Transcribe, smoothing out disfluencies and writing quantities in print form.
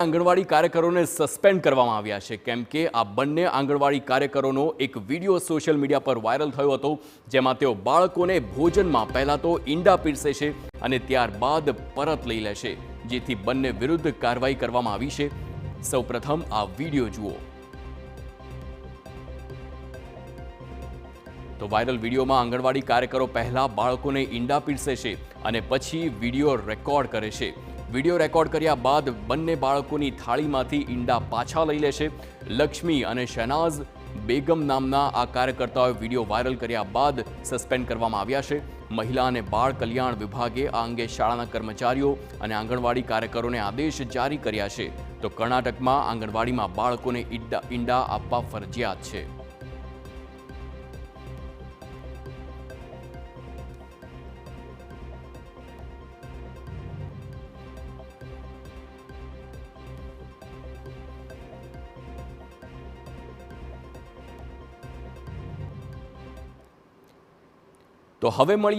આંગણવાડી કાર્યકરોને સસ્પેન્ડ કરવામાં આવ્યા છે, કેમ કે આ બંને આંગણવાડી કાર્યકરોનો એક વિડીયો સોશિયલ મીડિયા પર વાયરલ થયો હતો, જેમાં તેઓ બાળકોને ભોજનમાં પહેલાં તો ઈંડા પીરસે છે અને ત્યારબાદ પરત લઈ લે છે, જેથી બંને વિરુદ્ધ કાર્યવાહી કરવામાં આવી છે। સૌપ્રથમ આ વિડીયો જુઓ। તો વાયરલ વિડીયોમાં આંગણવાડી કાર્યકરો પહેલા બાળકોને ઈંડા પીરસે છે અને પછી વિડીયો રેકોર્ડ કરે છે। વિડીયો રેકોર્ડ કર્યા બાદ બંને બાળકોની થાળીમાંથી ઈંડા પાછા લઈ લે છે। લક્ષ્મી અને શહેનાઝ બેગમ નામના આ કાર્યકર્તાઓએ વિડીયો વાયરલ કર્યા બાદ સસ્પેન્ડ કરવામાં આવ્યા છે। મહિલા અને બાળ કલ્યાણ વિભાગે આ અંગે શાળાના કર્મચારીઓ અને આંગણવાડી કાર્યકરોને આદેશ જારી કર્યા છે। તો કર્ણાટકમાં આંગણવાડીમાં બાળકોને ઈંડા આપવા ફરજિયાત છે। તો હવે મળી